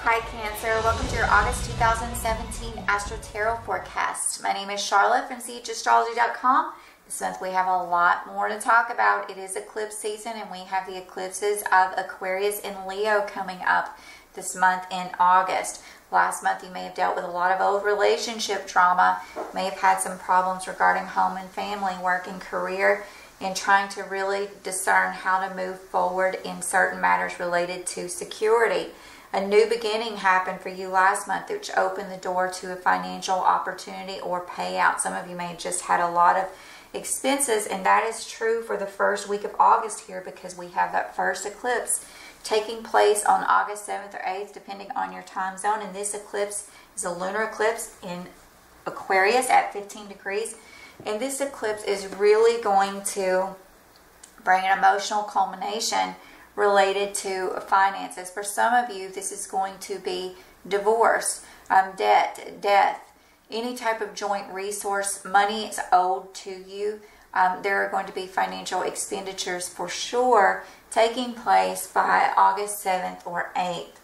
Hi Cancer, welcome to your August 2017 Astro Tarot forecast. My name is Charlotte from Astrology.com. This month we have a lot more to talk about. It is eclipse season and we have the eclipses of Aquarius and Leo coming up this month in August. Last month you may have dealt with a lot of old relationship drama, may have had some problems regarding home and family, work and career, and trying to really discern how to move forward in certain matters related to security. A new beginning happened for you last month, which opened the door to a financial opportunity or payout. Some of you may have just had a lot of expenses, and that is true for the first week of August here because we have that first eclipse taking place on August 7th or 8th, depending on your time zone. And this eclipse is a lunar eclipse in Aquarius at 15 degrees. And this eclipse is really going to bring an emotional culmination related to finances. For some of you, this is going to be divorce, debt, death, any type of joint resource, money is owed to you. There are going to be financial expenditures for sure taking place by August 7th or 8th.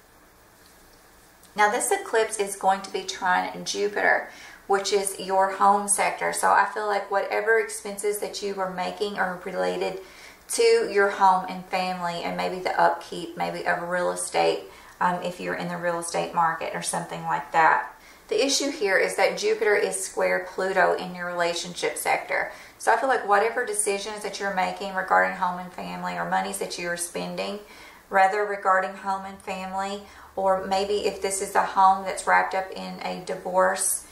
Now this eclipse is going to be trine Jupiter, which is your home sector. So I feel like whatever expenses that you are making are related to your home and family, and maybe the upkeep, maybe of real estate, if you're in the real estate market or something like that. The issue here is that Jupiter is square Pluto in your relationship sector. So I feel like whatever decisions that you're making regarding home and family, or monies that you're spending, rather regarding home and family, or maybe if this is a home that's wrapped up in a divorce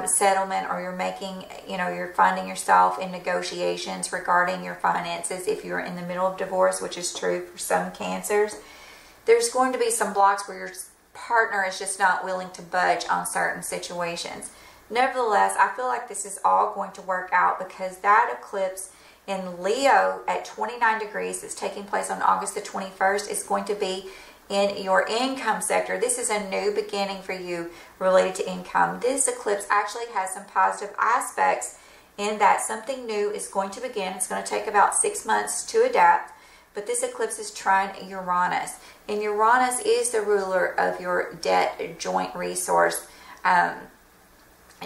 settlement, or you're making, you're finding yourself in negotiations regarding your finances if you're in the middle of divorce, which is true for some Cancers. There's going to be some blocks where your partner is just not willing to budge on certain situations. Nevertheless, I feel like this is all going to work out because that eclipse in Leo at 29 degrees that's taking place on August the 21st is going to be in your income sector. This is a new beginning for you related to income. This eclipse actually has some positive aspects in that something new is going to begin. It's going to take about 6 months to adapt, but this eclipse is trine Uranus. And Uranus is the ruler of your debt, joint resource, and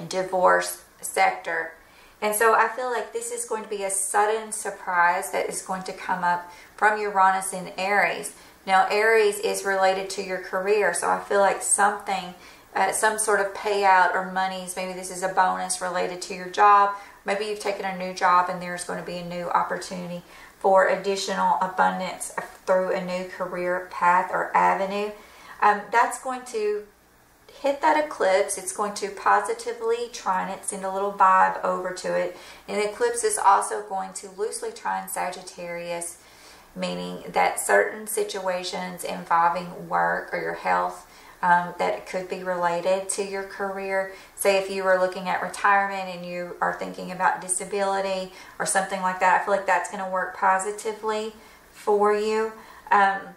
divorce sector. And so I feel like this is going to be a sudden surprise that is going to come up from Uranus in Aries. Now, Aries is related to your career, so I feel like something, some sort of payout or monies, maybe this is a bonus related to your job. Maybe you've taken a new job and there's going to be a new opportunity for additional abundance through a new career path or avenue. That's going to hit that eclipse. It's going to positively trine it, send a little vibe over to it. And the eclipse is also going to loosely trine Sagittarius, meaning that certain situations involving work or your health that could be related to your career. Say if you were looking at retirement and you are thinking about disability or something like that, I feel like that's going to work positively for you. But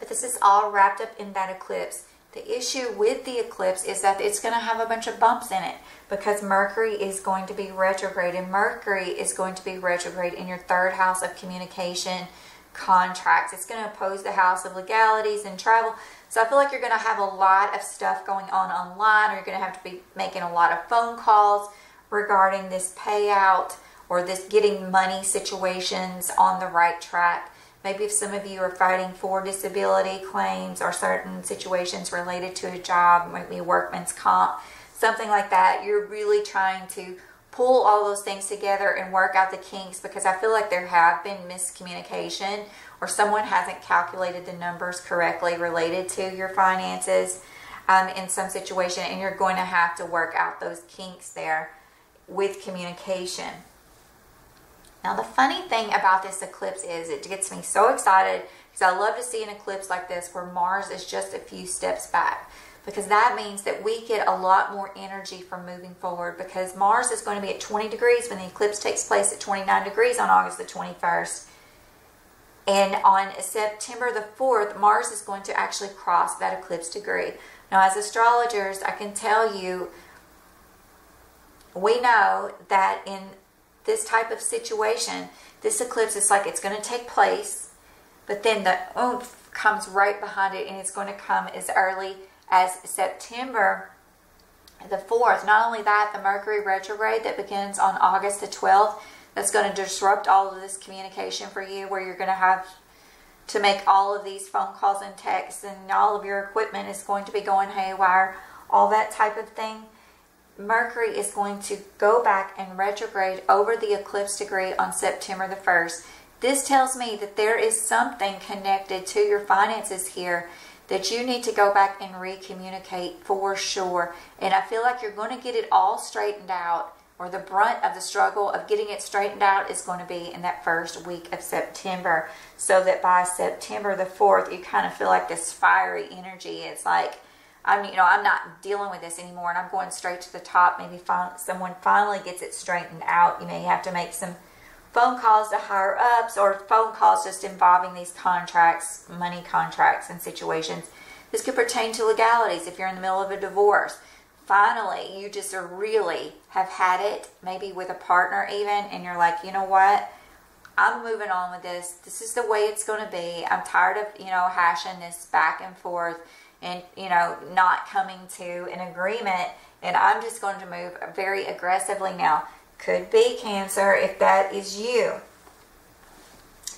this is all wrapped up in that eclipse. The issue with the eclipse is that it's going to have a bunch of bumps in it because Mercury is going to be retrograde, and Mercury is going to be retrograde in your third house of communication, contracts. It's going to oppose the house of legalities and travel. So I feel like you're going to have a lot of stuff going on online, or you're going to have to be making a lot of phone calls regarding this payout or this getting money situations on the right track. Maybe if some of you are fighting for disability claims or certain situations related to a job, maybe workman's comp, something like that, you're really trying to pull all those things together and work out the kinks, because I feel like there have been miscommunication or someone hasn't calculated the numbers correctly related to your finances in some situation, and you're going to have to work out those kinks there with communication. Now the funny thing about this eclipse is it gets me so excited because I love to see an eclipse like this where Mars is just a few steps back, because that means that we get a lot more energy from moving forward, because Mars is going to be at 20 degrees when the eclipse takes place at 29 degrees on August the 21st. And on September the 4th, Mars is going to actually cross that eclipse degree. Now as astrologers, I can tell you, we know that in this type of situation, this eclipse is like it's going to take place, but then the oomph comes right behind it, and it's going to come as early as September the 4th. Not only that, the Mercury retrograde that begins on August the 12th, that's going to disrupt all of this communication for you, where you're going to have to make all of these phone calls and texts, and all of your equipment is going to be going haywire, all that type of thing. Mercury is going to go back and retrograde over the eclipse degree on September the 1st. This tells me that there is something connected to your finances here that you need to go back and recommunicate for sure. And I feel like you're going to get it all straightened out, or the brunt of the struggle of getting it straightened out is going to be in that first week of September. So that by September the 4th, you kind of feel like this fiery energy. It's like, I'm not dealing with this anymore, and I'm going straight to the top. Maybe someone finally gets it straightened out. You may have to make some phone calls to higher ups, or phone calls just involving these contracts, money contracts and situations. This could pertain to legalities if you're in the middle of a divorce. Finally, you just really have had it, maybe with a partner even, and you're like, you know what? I'm moving on with this. This is the way it's going to be. I'm tired of, hashing this back and forth and, not coming to an agreement, and I'm just going to move very aggressively now. Could be Cancer if that is you.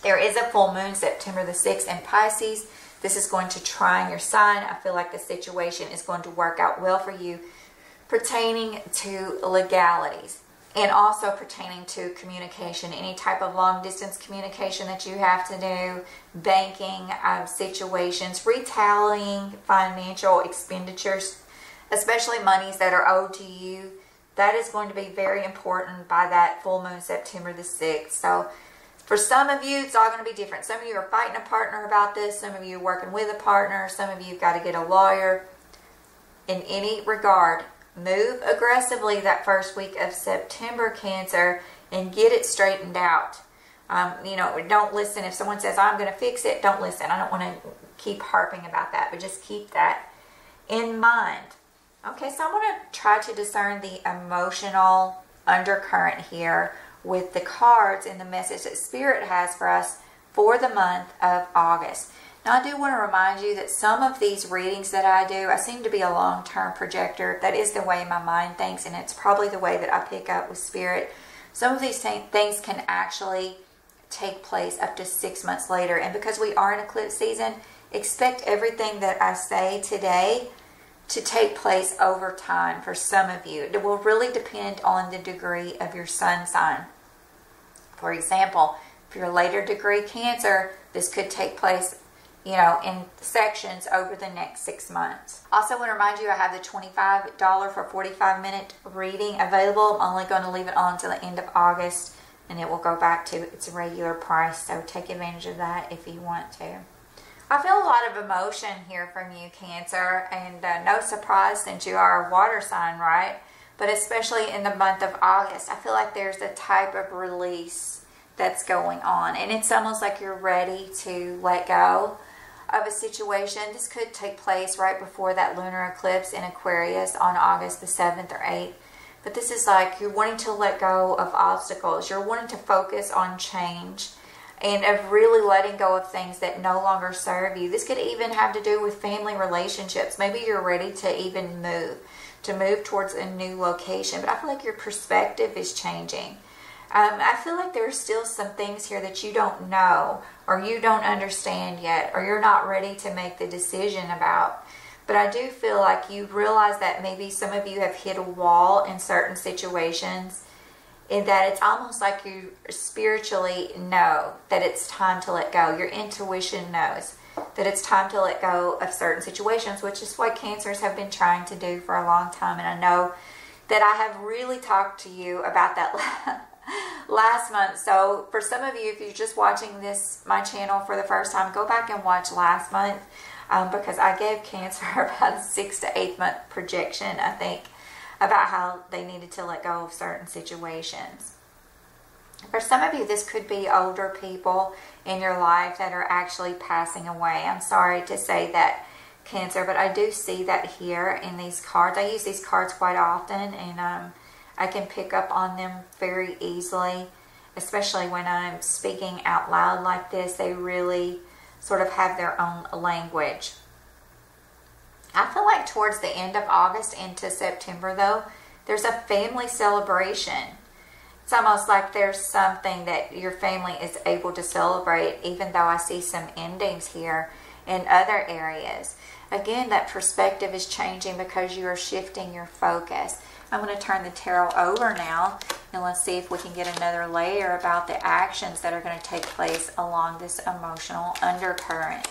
There is a full moon September the 6th in Pisces. This is going to trine your sign. I feel like the situation is going to work out well for you, pertaining to legalities and also pertaining to communication, any type of long distance communication that you have to do, banking situations, retallying financial expenditures, especially monies that are owed to you. That is going to be very important by that full moon September the 6th. So for some of you, it's all going to be different. Some of you are fighting a partner about this. Some of you are working with a partner. Some of you have got to get a lawyer. In any regard, move aggressively that first week of September, Cancer, and get it straightened out. Don't listen. If someone says, I'm going to fix it, don't listen. I don't want to keep harping about that, but just keep that in mind. Okay, so I'm going to try to discern the emotional undercurrent here with the cards and the message that Spirit has for us for the month of August. Now, I do want to remind you that some of these readings that I do, I seem to be a long-term projector. That is the way my mind thinks, and it's probably the way that I pick up with Spirit. Some of these things can actually take place up to 6 months later. And because we are in eclipse season, expect everything that I say today to take place over time for some of you. It will really depend on the degree of your sun sign. For example, if you're a later degree Cancer, this could take place in sections over the next 6 months. Also want to remind you I have the $25 for 45-minute reading available. I'm only going to leave it on until the end of August, and it will go back to its regular price. So take advantage of that if you want to. I feel a lot of emotion here from you, Cancer, and no surprise since you are a water sign, right? But especially in the month of August, I feel like there's a type of release that's going on, and it's almost like you're ready to let go of a situation. This could take place right before that lunar eclipse in Aquarius on August the 7th or 8th. But this is like you're wanting to let go of obstacles. You're wanting to focus on change and of really letting go of things that no longer serve you. This could even have to do with family relationships. Maybe you're ready to even move towards a new location. But I feel like your perspective is changing. I feel like there's still some things here that you don't know or you don't understand yet, or you're not ready to make the decision about. But I do feel like you realize that maybe some of you have hit a wall in certain situations, in that it's almost like you spiritually know that it's time to let go. Your intuition knows that it's time to let go of certain situations, which is what Cancers have been trying to do for a long time. And I know that I have really talked to you about that last month. So for some of you, if you're just watching my channel for the first time, go back and watch last month, because I gave Cancer about a 6 to 8 month projection, I think, about how they needed to let go of certain situations. For some of you, this could be older people in your life that are actually passing away. I'm sorry to say that, Cancer, but I do see that here in these cards. I use these cards quite often, and I can pick up on them very easily, especially when I'm speaking out loud like this. They really sort of have their own language. I feel like towards the end of August into September, though, there's a family celebration. It's almost like there's something that your family is able to celebrate, even though I see some endings here in other areas. Again, that perspective is changing because you are shifting your focus. I'm going to turn the tarot over now, and let's see if we can get another layer about the actions that are going to take place along this emotional undercurrent.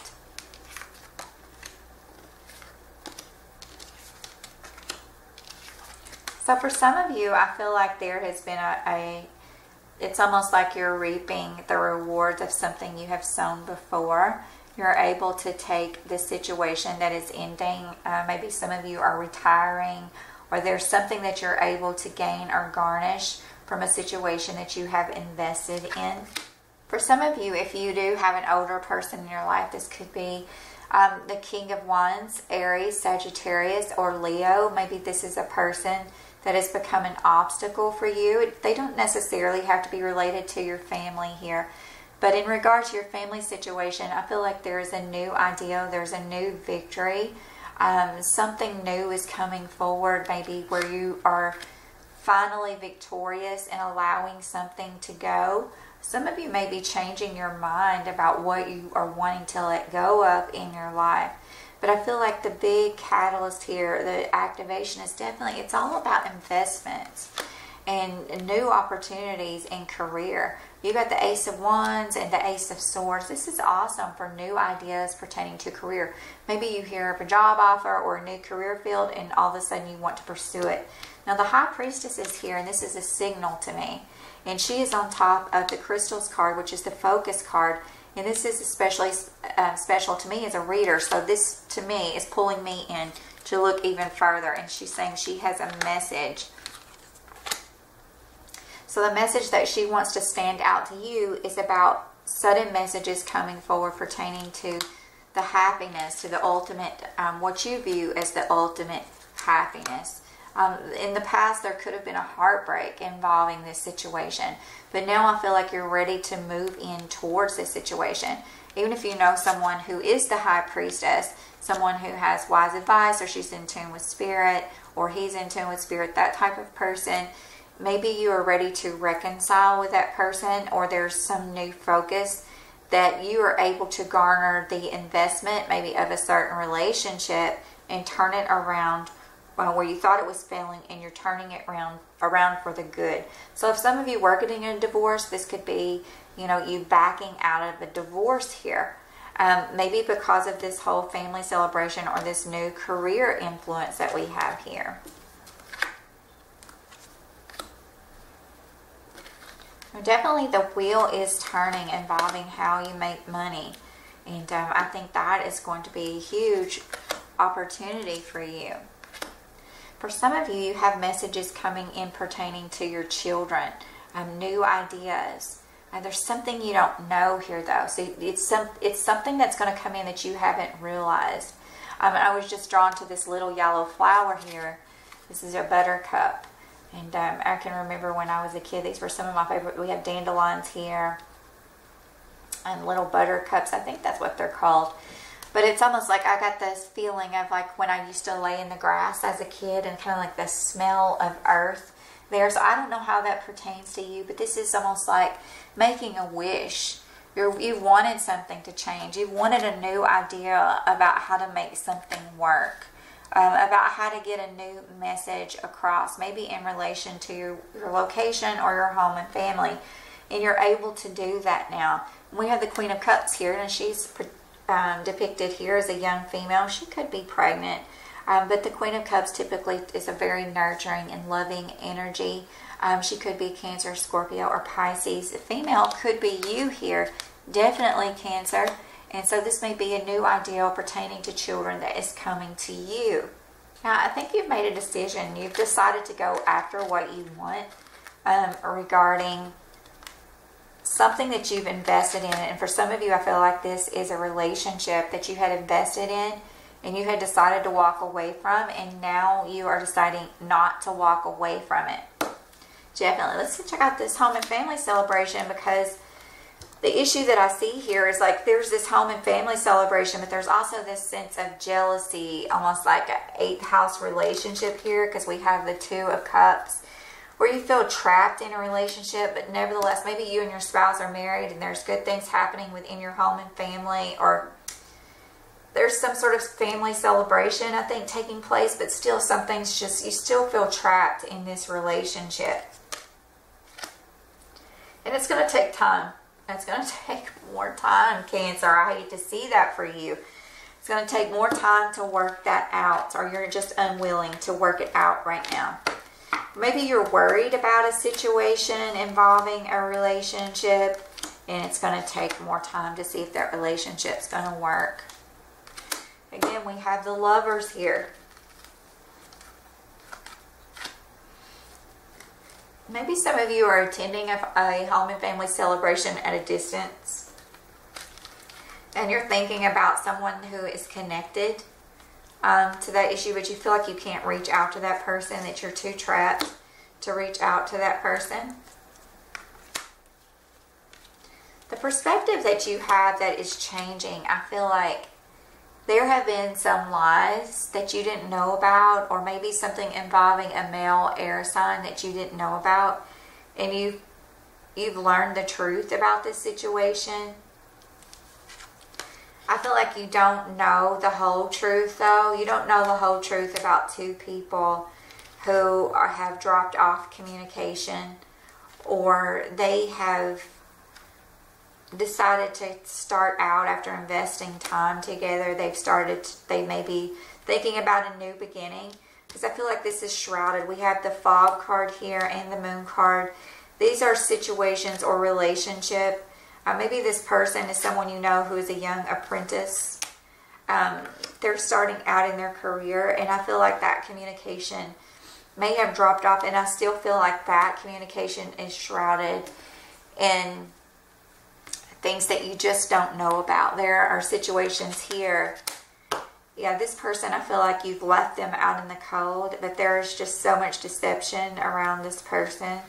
So for some of you, I feel like there has been it's almost like you're reaping the rewards of something you have sown before. You're able to take this situation that is ending. Maybe some of you are retiring, or there's something that you're able to gain or garnish from a situation that you have invested in. For some of you, if you do have an older person in your life, this could be the King of Wands, Aries, Sagittarius, or Leo. Maybe this is a person that has become an obstacle for you. They don't necessarily have to be related to your family here. But in regards to your family situation, I feel like there is a new idea, there's a new victory. Something new is coming forward, maybe where you are finally victorious and allowing something to go. Some of you may be changing your mind about what you are wanting to let go of in your life. But I feel like the big catalyst here, the activation, is definitely, it's all about investments and new opportunities in career. You got the Ace of Wands and the Ace of Swords. This is awesome for new ideas pertaining to career. Maybe you hear of a job offer or a new career field, and all of a sudden you want to pursue it. Now the High Priestess is here, and this is a signal to me. And she is on top of the Crystals card, which is the Focus card. And this is especially special to me as a reader. So this, to me, is pulling me in to look even further. And she's saying she has a message. So the message that she wants to stand out to you is about sudden messages coming forward pertaining to the happiness, to the ultimate, what you view as the ultimate happiness. In the past, there could have been a heartbreak involving this situation. But now I feel like you're ready to move in towards this situation. Even if you know someone who is the High Priestess, someone who has wise advice, or she's in tune with Spirit, or he's in tune with Spirit, that type of person, maybe you are ready to reconcile with that person, or there's some new focus that you are able to garner the investment maybe of a certain relationship and turn it around where you thought it was failing, and you're turning it around for the good. So if some of you were getting a divorce, this could be, you backing out of a divorce here. Maybe because of this whole family celebration or this new career influence that we have here. Definitely the wheel is turning involving how you make money. And I think that is going to be a huge opportunity for you. For some of you, you have messages coming in pertaining to your children, new ideas. There's something you don't know here, though. So it's something that's going to come in that you haven't realized. I was just drawn to this little yellow flower here. This is a buttercup. And I can remember when I was a kid, these were some of my favorite. We have dandelions here and little buttercups. I think that's what they're called. But it's almost like I got this feeling of like when I used to lay in the grass as a kid, and kind of like the smell of earth there. So I don't know how that pertains to you, but this is almost like making a wish. You wanted something to change. You wanted a new idea about how to make something work, about how to get a new message across, maybe in relation to your location or your home and family. And you're able to do that now. We have the Queen of Cups here, and she's depicted here as a young female. She could be pregnant, but the Queen of Cups typically is a very nurturing and loving energy. She could be Cancer, Scorpio, or Pisces. A female could be you here, definitely Cancer. And so this may be a new ideal pertaining to children that is coming to you. Now, I think you've made a decision. You've decided to go after what you want regarding something that you've invested in. And for some of you, I feel like this is a relationship that you had invested in and you had decided to walk away from, and now you are deciding not to walk away from it. Definitely. Let's check out this home and family celebration, because The issue that I see here is like there's this home and family celebration, but there's also this sense of jealousy, almost like an 8th house relationship here, because we have the 2 of Cups, where you feel trapped in a relationship, but nevertheless, maybe you and your spouse are married and there's good things happening within your home and family, or there's some sort of family celebration, I think, taking place, but still something's just, you still feel trapped in this relationship. And it's going to take time. It's going to take more time, Cancer. I hate to see that for you. It's going to take more time to work that out, or you're just unwilling to work it out right now. Maybe you're worried about a situation involving a relationship, and it's going to take more time to see if that relationship's going to work. Again, we have the Lovers here. Maybe some of you are attending a home and family celebration at a distance, and you're thinking about someone who is connected to that issue, but you feel like you can't reach out to that person, that you're too trapped to reach out to that person. The perspective that you have that is changing, I feel like there have been some lies that you didn't know about, or maybe something involving a male air sign that you didn't know about, and you've learned the truth about this situation. I feel like you don't know the whole truth, though. You don't know the whole truth about 2 people who have dropped off communication, or they have decided to start out after investing time together. They may be thinking about a new beginning, because I feel like this is shrouded. We have the Fog card here and the Moon card. These are situations or relationship. Maybe this person is someone you know who is a young apprentice. They're starting out in their career, and I feel like that communication may have dropped off, and I still feel like that communication is shrouded in things that you just don't know about. There are situations here. Yeah, this person, I feel like you've left them out in the cold, but there's just so much deception around this person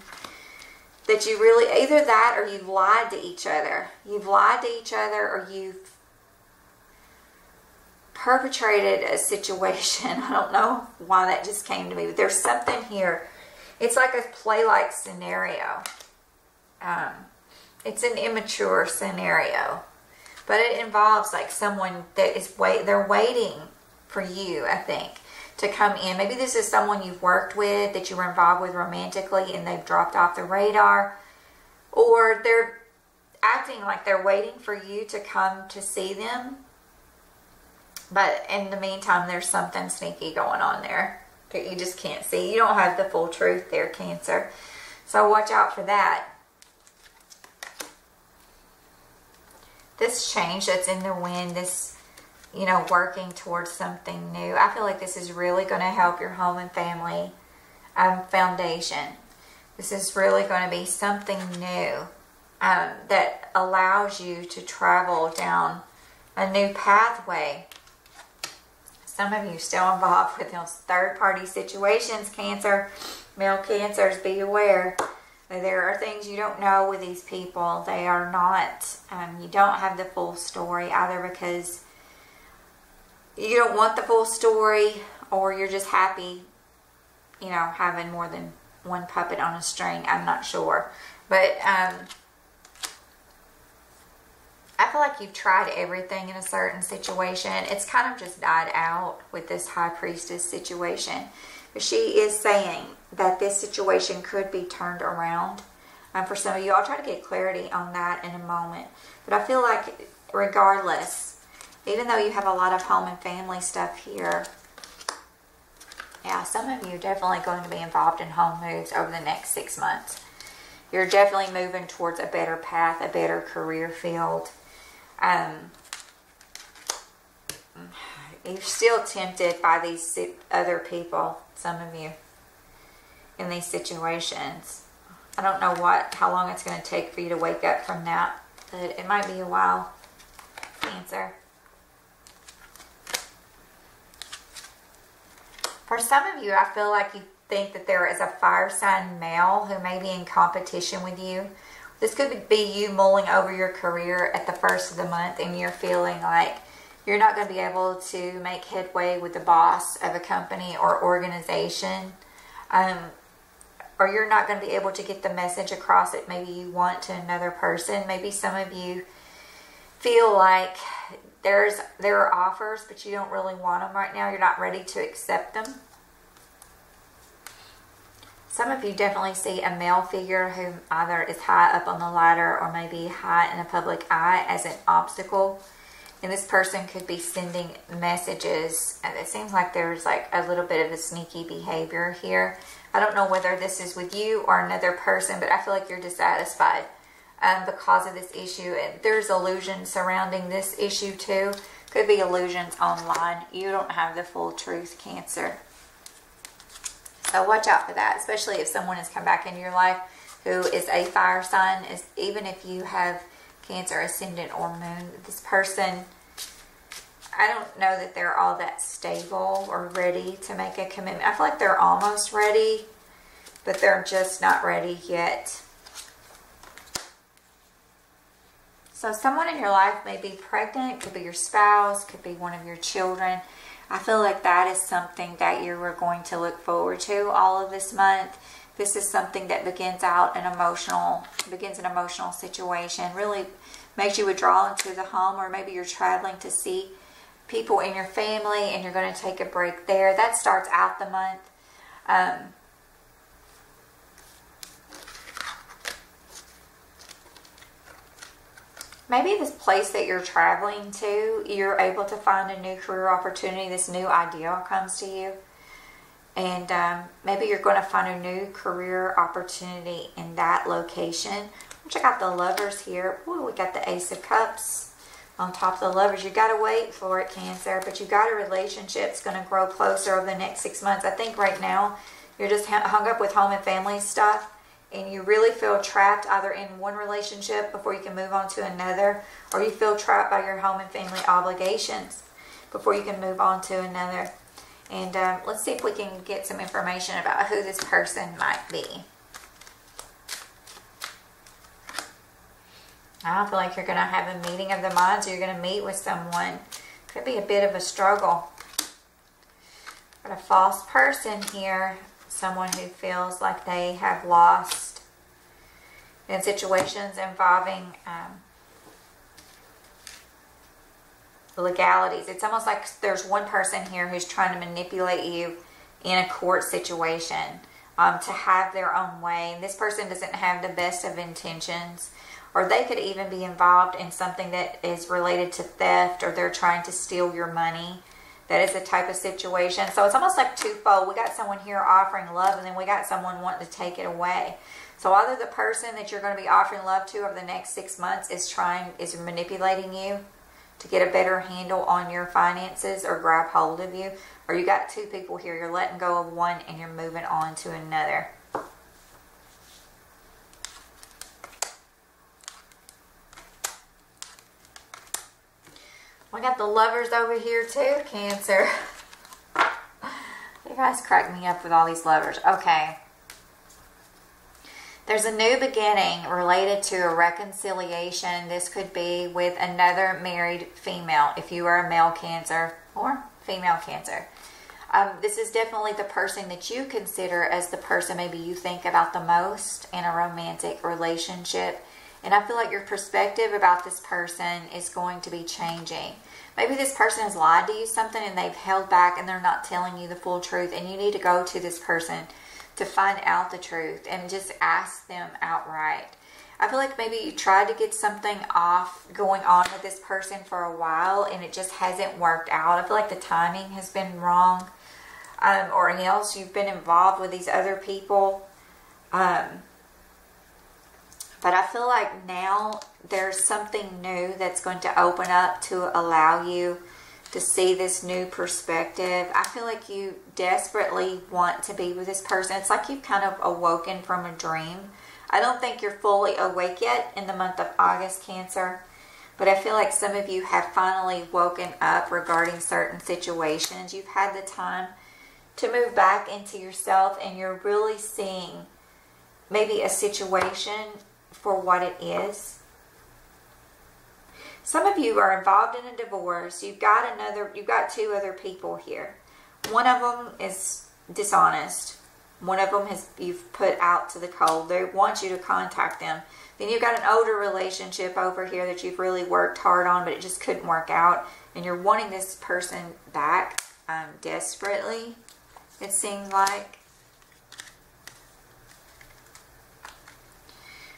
that you really, either that or you've lied to each other. You've lied to each other, or you've perpetrated a situation. I don't know why that just came to me, but there's something here. It's like a play-like scenario. It's an immature scenario, but it involves like someone that is they're waiting for you, I think, to come in. Maybe this is someone you've worked with, that you were involved with romantically, and they've dropped off the radar, or they're acting like they're waiting for you to come to see them, but in the meantime there's something sneaky going on there that you just can't see. You don't have the full truth there, Cancer, so watch out for that. This change that's in the wind, this, you know, working towards something new. I feel like this is really going to help your home and family foundation. This is really going to be something new that allows you to travel down a new pathway. Some of you still involved with those third-party situations, Cancer. Male Cancers, be aware. There are things you don't know with these people. They are not, you don't have the full story, either because you don't want the full story, or you're just happy, you know, having more than one puppet on a string. I'm not sure. But I feel like you've tried everything in a certain situation. It's kind of just died out with this High Priestess situation. But she is saying that this situation could be turned around for some of you. I'll try to get clarity on that in a moment. But I feel like regardless, even though you have a lot of home and family stuff here, yeah, some of you are definitely going to be involved in home moves over the next 6 months. You're definitely moving towards a better path, a better career field. You're still tempted by these other people, some of you, in these situations. I don't know how long it's going to take for you to wake up from that, but it might be a while, Cancer. For some of you, I feel like you think that there is a fire sign male who may be in competition with you, This could be you mulling over your career at the first of the month and you're feeling like you're not going to be able to make headway with the boss of a company or organization. Or you're not going to be able to get the message across that maybe you want to another person. Maybe some of you feel like there are offers, but you don't really want them right now. You're not ready to accept them. Some of you definitely see a male figure who either is high up on the ladder or maybe high in the public eye as an obstacle. And this person could be sending messages. And it seems like there's like a little bit of a sneaky behavior here. I don't know whether this is with you or another person, but I feel like you're dissatisfied because of this issue. And there's illusions surrounding this issue too. Could be illusions online. You don't have the full truth, Cancer. So watch out for that, especially if someone has come back into your life who is a fire sign. Even if you have Cancer, Ascendant, or Moon, this person, I don't know that they're all that stable or ready to make a commitment. I feel like they're almost ready, but they're just not ready yet. So someone in your life may be pregnant, could be your spouse, could be one of your children. I feel like that is something that you are going to look forward to all of this month. This is something that begins an emotional situation, really makes you withdraw into the home, or maybe you're traveling to see people in your family and you're going to take a break there. That starts out the month. Maybe this place that you're traveling to, you're able to find a new career opportunity. This new idea comes to you. And maybe you're going to find a new career opportunity in that location. Check out the Lovers here. Ooh, we got the Ace of Cups on top of the Lovers. You got to wait for it, Cancer. But you got a relationship that's going to grow closer over the next 6 months. I think right now you're just hung up with home and family stuff. And you really feel trapped either in one relationship before you can move on to another, or you feel trapped by your home and family obligations before you can move on to another. And let's see if we can get some information about who this person might be. I don't feel like you're going to have a meeting of the minds, or you're going to meet with someone. Could be a bit of a struggle. But a false person here. Someone who feels like they have lost in situations involving legalities. It's almost like there's one person here who's trying to manipulate you in a court situation to have their own way. And this person doesn't have the best of intentions, or they could even be involved in something that is related to theft, or they're trying to steal your money. That is the type of situation. So it's almost like twofold. We got someone here offering love, and then we got someone wanting to take it away. So either the person that you're going to be offering love to over the next 6 months is manipulating you to get a better handle on your finances or grab hold of you, or you got two people here. You're letting go of one and you're moving on to another. We got the Lovers over here too, Cancer. You guys crack me up with all these Lovers. Okay. There's a new beginning related to a reconciliation. This could be with another married female, if you are a male Cancer or female Cancer. This is definitely the person that you consider as the person maybe you think about the most in a romantic relationship. And I feel like your perspective about this person is going to be changing. Maybe this person has lied to you something and they've held back and they're not telling you the full truth. And you need to go to this person to find out the truth and just ask them outright. I feel like maybe you tried to get something going on with this person for a while and it just hasn't worked out. I feel like the timing has been wrong. Or else you've been involved with these other people. But I feel like now there's something new that's going to open up to allow you to see this new perspective. I feel like you desperately want to be with this person. It's like you've kind of awoken from a dream. I don't think you're fully awake yet in the month of August, Cancer. But I feel like some of you have finally woken up regarding certain situations. You've had the time to move back into yourself and you're really seeing maybe a situation for what it is. Some of you are involved in a divorce. You've got two other people here. One of them is dishonest. One of them you've put out to the cold. They want you to contact them. Then you've got an older relationship over here that you've really worked hard on, but it just couldn't work out. And you're wanting this person back desperately, it seems like.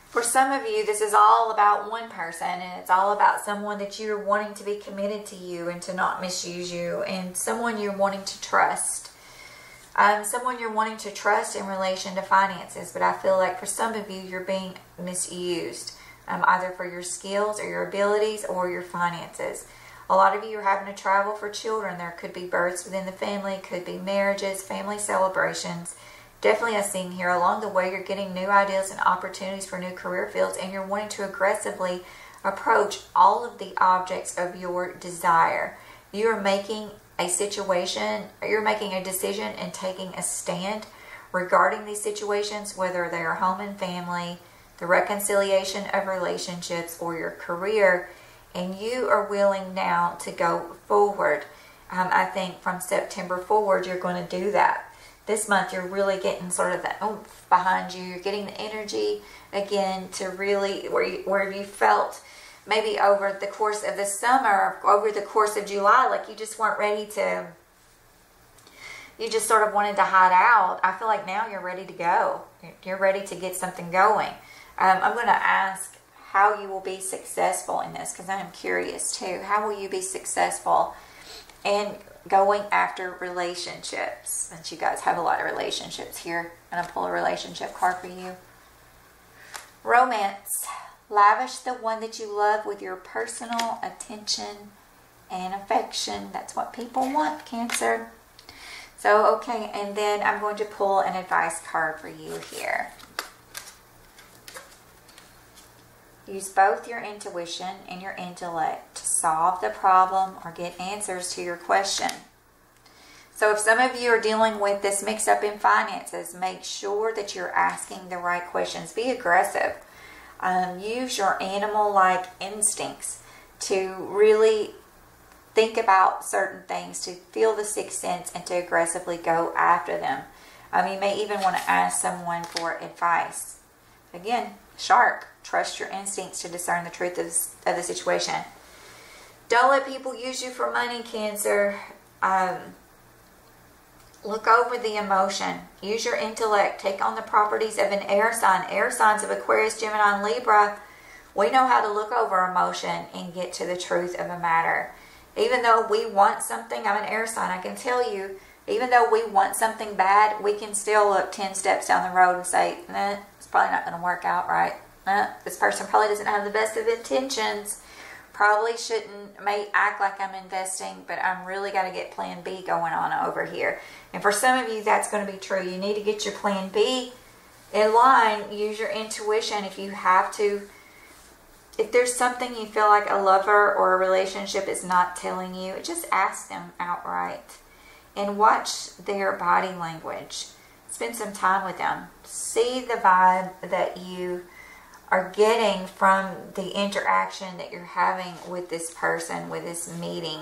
For some of you, this is all about one person, and it's all about someone that you're wanting to be committed to you and to not misuse you, and someone you're wanting to trust. Someone you're wanting to trust in relation to finances, but I feel like for some of you, you're being misused, either for your skills or your abilities or your finances. A lot of you are having to travel for children. There could be births within the family, could be marriages, family celebrations. Definitely a thing here. Along the way, you're getting new ideas and opportunities for new career fields, and you're wanting to aggressively approach all of the objects of your desire. You're making a decision and taking a stand regarding these situations, whether they are home and family, the reconciliation of relationships, or your career, and you are willing now to go forward. I think from September forward, you're going to do that. This month, you're really getting sort of the oomph behind you. You're getting the energy again to really, where you felt maybe over the course of the summer, over the course of July, like you just weren't ready to, you just sort of wanted to hide out. I feel like now you're ready to go. You're ready to get something going. I'm going to ask how you will be successful in this, because I'm curious too. How will you be successful in going after relationships? Since you guys have a lot of relationships here, I'm going to pull a relationship card for you. Romance. Lavish the one that you love with your personal attention and affection. That's what people want, Cancer. So, okay, and then I'm going to pull an advice card for you here. Use both your intuition and your intellect to solve the problem or get answers to your question. So if some of you are dealing with this mix-up in finances, make sure that you're asking the right questions. Be aggressive. Use your animal-like instincts to really think about certain things, to feel the sixth sense, and to aggressively go after them. You may even want to ask someone for advice. Again, shark. Trust your instincts to discern the truth of the situation. Don't let people use you for money, Cancer. Look over the emotion. Use your intellect. Take on the properties of an air sign. Air signs of Aquarius, Gemini, and Libra. We know how to look over emotion and get to the truth of a matter. Even though we want something, I'm an air sign, I can tell you, even though we want something bad, we can still look 10 steps down the road and say, nah, it's probably not going to work out right. This person probably doesn't have the best of intentions. Probably may act like I'm investing, but I'm really got to get plan B going on over here. And for some of you, that's going to be true. You need to get your plan B in line. Use your intuition if you have to. If there's something you feel like a lover or a relationship is not telling you, just ask them outright. And watch their body language. Spend some time with them. See the vibe that you are getting from the interaction that you're having with this person, with this meeting,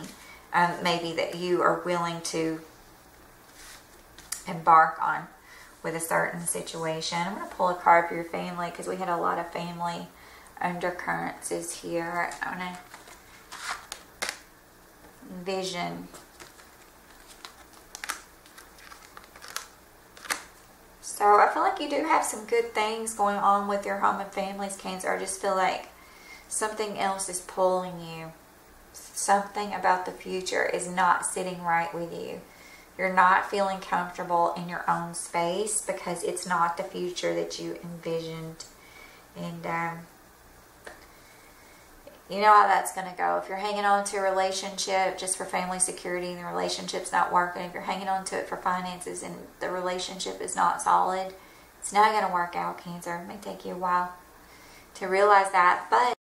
maybe that you are willing to embark on with a certain situation. I'm going to pull a card for your family because we had a lot of family undercurrents here. I'm going to envision. So I feel like you do have some good things going on with your home and families, Cancer. I just feel like something else is pulling you. Something about the future is not sitting right with you. You're not feeling comfortable in your own space because it's not the future that you envisioned. And you know how that's going to go. If you're hanging on to a relationship just for family security and the relationship's not working, if you're hanging on to it for finances and the relationship is not solid, it's not going to work out, Cancer. It may take you a while to realize that, but